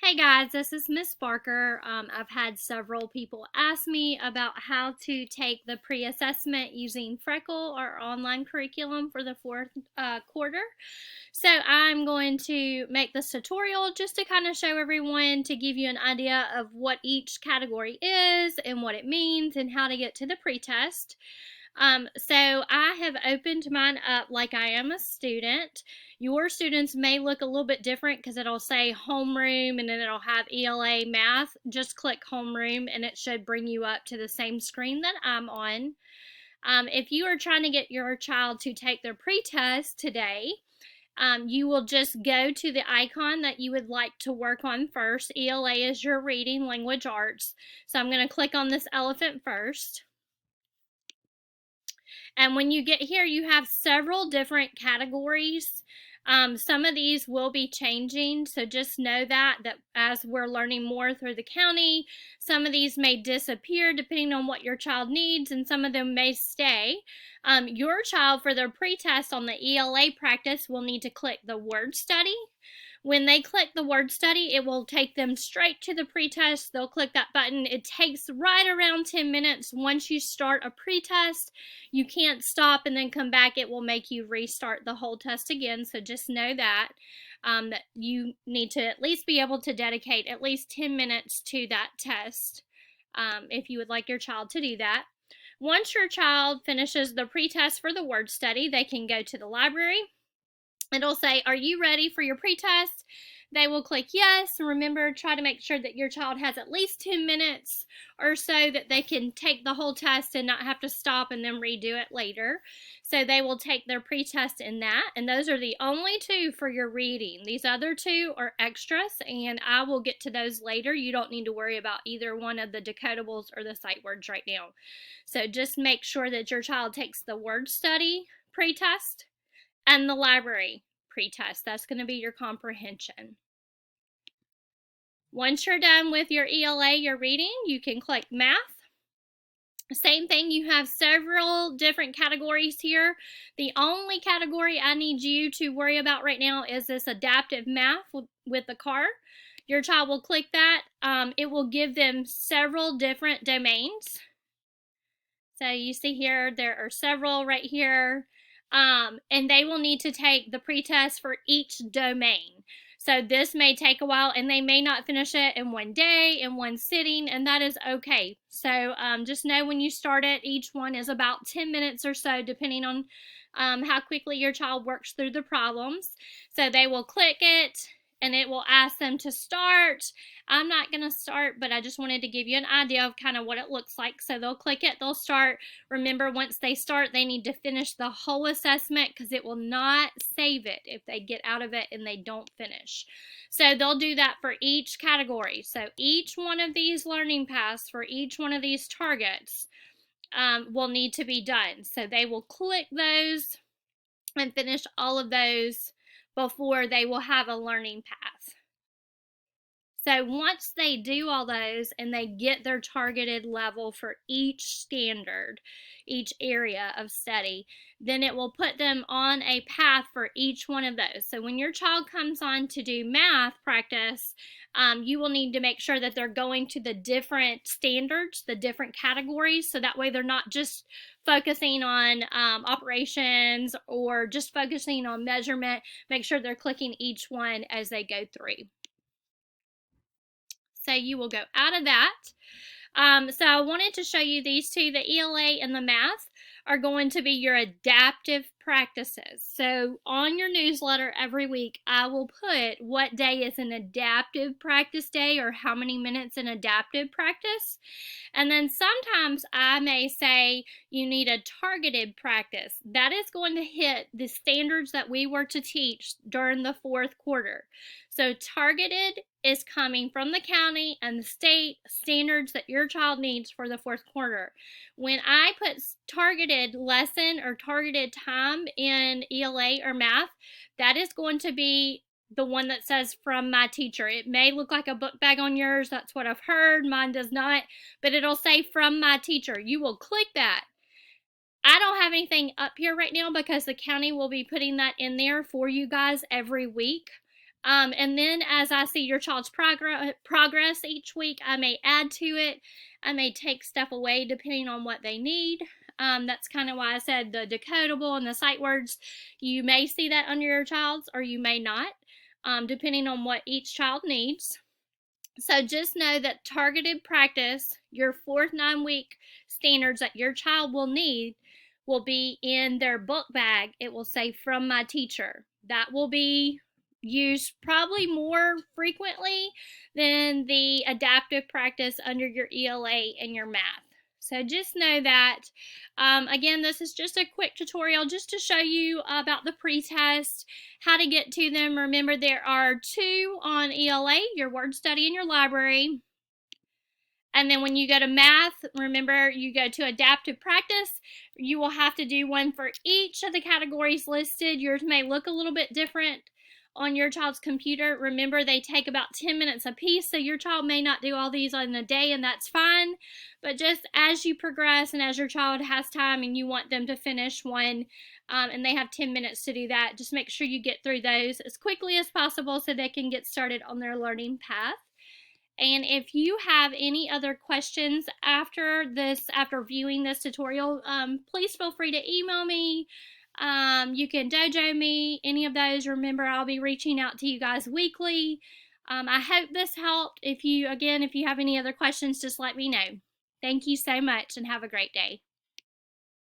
Hey guys, this is Miss Barker. I've had several people ask me about how to take the pre-assessment using Freckle, our online curriculum for the fourth quarter. So I'm going to make this tutorial just to kind of show everyone, to give you an idea of what each category is and what it means and how to get to the pretest. So I have opened mine up like I am a student. Your students may look a little bit different because it'll say homeroom and then it'll have ELA math. Just click homeroom and it should bring you up to the same screen that I'm on. If you are trying to get your child to take their pretest today, you will just go to the icon that you would like to work on first. ELA is your reading language arts. So I'm going to click on this elephant first. And when you get here, you have several different categories. Some of these will be changing, so just know that as we're learning more through the county, some of these may disappear depending on what your child needs, and some of them may stay. Your child, for their pretest on the ELA practice, will need to click the word study. When they click the word study, it will take them straight to the pretest. They'll click that button. It takes right around 10 minutes. Once you start a pretest, you can't stop and then come back. It will make you restart the whole test again. So just know that you need to at least be able to dedicate at least 10 minutes to that test if you would like your child to do that. Once your child finishes the pretest for the word study, they can go to the library. It'll say, are you ready for your pretest? They will click yes. And remember, try to make sure that your child has at least 10 minutes or so that they can take the whole test and not have to stop and then redo it later. So they will take their pretest in that. And those are the only two for your reading. These other two are extras, and I will get to those later. You don't need to worry about either one of the decodables or the sight words right now. So just make sure that your child takes the word study pretest and the library pretest. That's going to be your comprehension. Once you're done with your ELA, your reading, you can click math. Same thing, you have several different categories here. The only category I need you to worry about right now is this adaptive math with the car. Your child will click that. It will give them several different domains. So you see here, there are several right here. And they will need to take the pretest for each domain. So this may take a while, and they may not finish it in one day, in one sitting, and that is okay. So just know when you start it, each one is about 10 minutes or so, depending on how quickly your child works through the problems. So they will click it, and it will ask them to start. I'm not going to start, but I just wanted to give you an idea of kind of what it looks like. So they'll click it, they'll start. Remember, once they start, they need to finish the whole assessment because it will not save it if they get out of it and they don't finish. So they'll do that for each category. So each one of these learning paths for each one of these targets will need to be done. So they will click those and finish all of those before they will have a learning path. So once they do all those and they get their targeted level for each standard, each area of study, then it will put them on a path for each one of those. So when your child comes on to do math practice, you will need to make sure that they're going to the different standards, the different categories, so that way they're not just focusing on operations or just focusing on measurement. Make sure they're clicking each one as they go through. So you will go out of that. So I wanted to show you these two. The ELA and the math are going to be your adaptive practices. So on your newsletter every week, I will put what day is an adaptive practice day or how many minutes in adaptive practice. And then sometimes I may say you need a targeted practice. That is going to hit the standards that we were to teach during the fourth quarter. So targeted is coming from the county and the state standards that your child needs for the fourth quarter. When I put targeted lesson or targeted time in ELA or math, that is going to be the one that says from my teacher. It may look like a book bag on yours. That's what I've heard. Mine does not, but it'll say from my teacher. You will click that. I don't have anything up here right now because the county will be putting that in there for you guys every week. And then as I see your child's progress each week, I may add to it. I may take stuff away depending on what they need. That's kind of why I said the decodable and the sight words. You may see that under your child's or you may not, depending on what each child needs. So just know that targeted practice, your 4th 9-week standards that your child will need, will be in their book bag. It will say from my teacher. That will be used probably more frequently than the adaptive practice under your ELA and your math. So just know that. Again, this is just a quick tutorial just to show you about the pretest, how to get to them. Remember, there are 2 on ELA, your word study and your library. And then when you go to math, remember you go to adaptive practice. You will have to do one for each of the categories listed. Yours may look a little bit different on your child's computer. Remember, they take about 10 minutes a piece, so your child may not do all these in a day, and that's fine. But just as you progress and as your child has time and you want them to finish one, and they have 10 minutes to do that, just make sure you get through those as quickly as possible so they can get started on their learning path. And if you have any other questions after viewing this tutorial, please feel free to email me. You can dojo me, any of those. Remember, I'll be reaching out to you guys weekly. I hope this helped. If you have any other questions, just let me know. Thank you so much and have a great day.